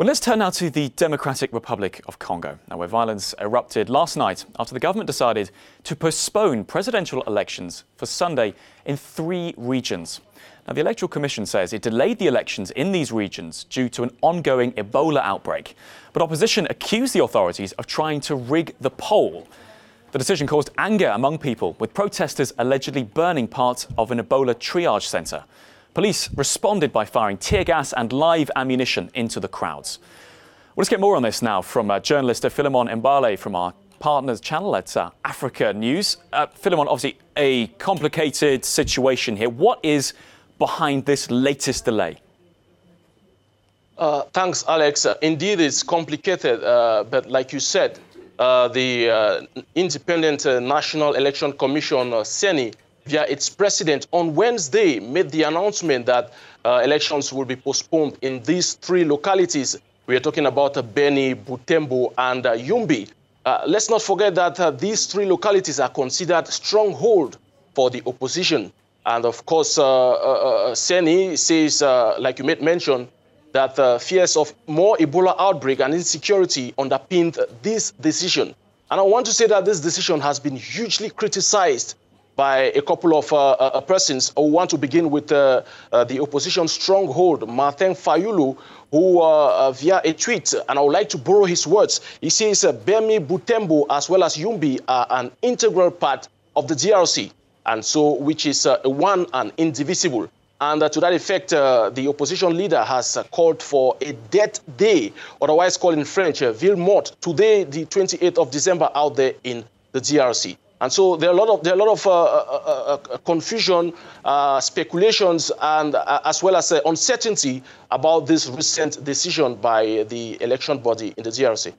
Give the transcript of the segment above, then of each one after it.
Well, let's turn now to the Democratic Republic of Congo, where violence erupted last night after the government decided to postpone presidential elections for Sunday in 3 regions. Now, the Electoral Commission says it delayed the elections in these regions due to an ongoing Ebola outbreak. But opposition accused the authorities of trying to rig the poll. The decision caused anger among people, with protesters allegedly burning parts of an Ebola triage centre. Police responded by firing tear gas and live ammunition into the crowds. Well, let's get more on this now from journalist Philemon Mbale from our partners channel at Africa News. Philemon, obviously a complicated situation here. What is behind this latest delay? Thanks, Alex. Indeed, it's complicated, but like you said, the Independent National Election Commission, CENI, via its president, on Wednesday made the announcement that elections will be postponed in these 3 localities. We are talking about Beni, Butembo, and Yumbi. Let's not forget that these 3 localities are considered stronghold for the opposition. And of course, CENI says, like you made mention, that fears of more Ebola outbreak and insecurity underpinned this decision. And I want to say that this decision has been hugely criticized by a couple of persons. I want to begin with the opposition stronghold, Martin Fayulu, who via a tweet, and I would like to borrow his words, he says Beni, Butembo, as well as Yumbi are an integral part of the DRC, and so which is one and indivisible. And to that effect, the opposition leader has called for a death day, otherwise called in French, ville morte, today, the 28th of December, out there in the DRC. And so there are a lot of confusion, speculations, and as well as uncertainty about this recent decision by the election body in the DRC.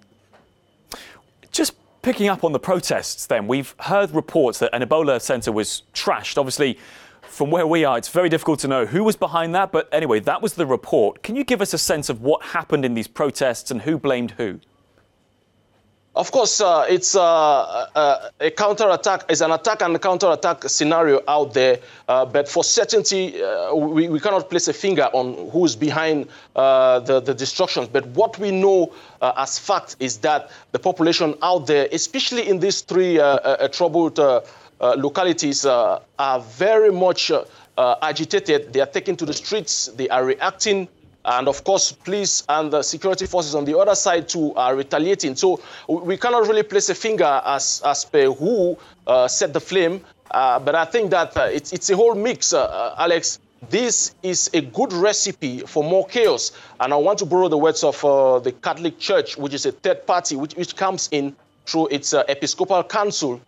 Just picking up on the protests then, we've heard reports that an Ebola centre was trashed. Obviously, from where we are, it's very difficult to know who was behind that. But anyway, that was the report. Can you give us a sense of what happened in these protests and who blamed who? Of course, it's a counterattack. It's an attack and a counterattack scenario out there. But for certainty, we cannot place a finger on who's behind the destructions. But what we know as fact is that the population out there, especially in these 3 troubled localities, are very much agitated. They are taken to the streets. They are reacting. And of course, police and the security forces on the other side too are retaliating. So we cannot really place a finger as per who set the flame. But I think that it's a whole mix, Alex. This is a good recipe for more chaos. And I want to borrow the words of the Catholic Church, which is a third party, which comes in through its Episcopal Council,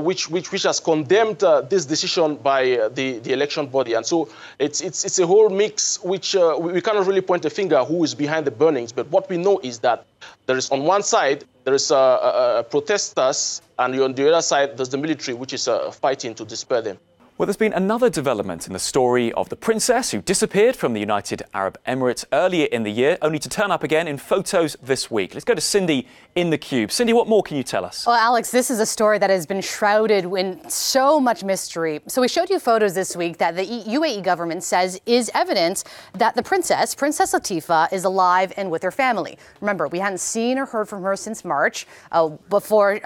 which has condemned this decision by the election body. And so it's a whole mix which we cannot really point a finger who is behind the burnings. But what we know is that there is on one side, there is protesters, and on the other side, there's the military, which is fighting to disperse them. Well, there's been another development in the story of the princess who disappeared from the United Arab Emirates earlier in the year, only to turn up again in photos this week. Let's go to Cindy in the Cube. Cindy, what more can you tell us? Well, Alex, this is a story that has been shrouded in so much mystery. So we showed you photos this week that the UAE government says is evidence that the Princess Latifah, is alive and with her family. Remember, we hadn't seen or heard from her since March, before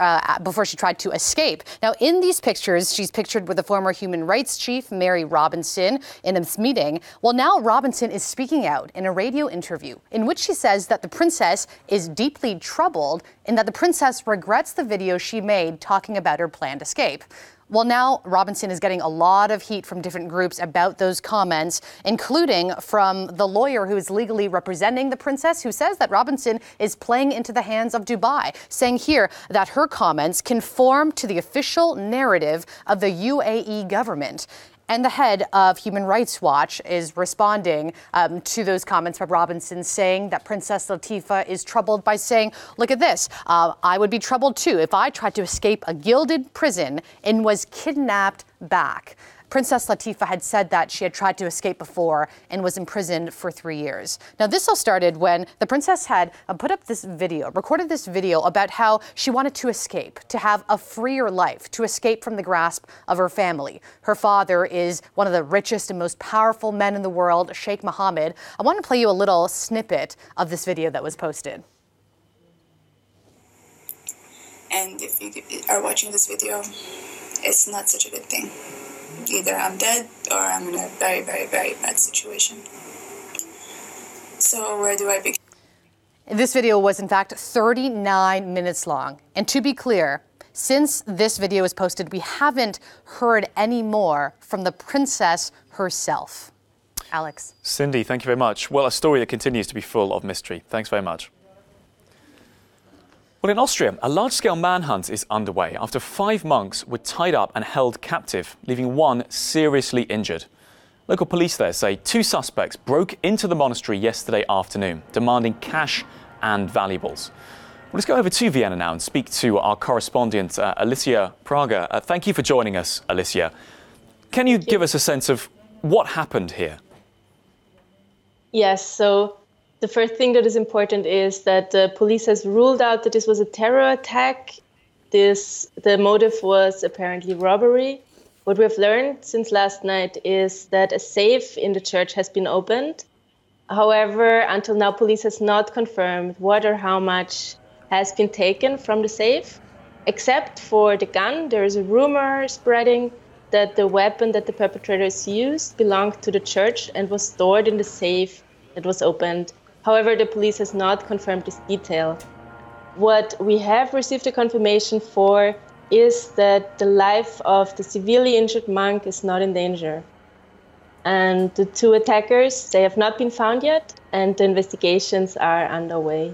she tried to escape. Now, in these pictures, she's pictured with the former human rights chief, Mary Robinson, in this meeting. Well, now Robinson is speaking out in a radio interview in which she says that the princess is deeply troubled and that the princess regrets the video she made talking about her planned escape. Well, now Robinson is getting a lot of heat from different groups about those comments, including from the lawyer who is legally representing the princess, who says that Robinson is playing into the hands of Dubai, saying here that her comments conform to the official narrative of the UAE government. And the head of Human Rights Watch is responding to those comments by Robinson, saying that Princess Latifah is troubled by saying, look at this, I would be troubled too if I tried to escape a gilded prison and was kidnapped back. Princess Latifa had said that she had tried to escape before and was imprisoned for 3 years. Now, this all started when the princess had recorded this video about how she wanted to escape, to have a freer life, to escape from the grasp of her family. Her father is one of the richest and most powerful men in the world, Sheikh Mohammed. I want to play you a little snippet of this video that was posted. And if you are watching this video, it's not such a good thing. Either I'm dead or I'm in a very, very, very bad situation. So where do I begin? This video was, in fact, 39 minutes long. And to be clear, since this video was posted, we haven't heard any more from the princess herself. Alex. Cindy, thank you very much. Well, a story that continues to be full of mystery. Thanks very much. Well, in Austria, a large-scale manhunt is underway after 5 monks were tied up and held captive, leaving one seriously injured. Local police there say 2 suspects broke into the monastery yesterday afternoon, demanding cash and valuables. Well, let's go over to Vienna now and speak to our correspondent, Alicia Praga. Thank you for joining us, Alicia. Can you give us a sense of what happened here? Yes, so the first thing that is important is that the police has ruled out that this was a terror attack. The motive was apparently robbery. What we have learned since last night is that a safe in the church has been opened. However, until now, police has not confirmed what or how much has been taken from the safe. Except for the gun, there is a rumor spreading that the weapon that the perpetrators used belonged to the church and was stored in the safe that was opened. However, the police has not confirmed this detail. What we have received a confirmation for is that the life of the severely injured monk is not in danger. And the 2 attackers, they have not been found yet, and the investigations are underway.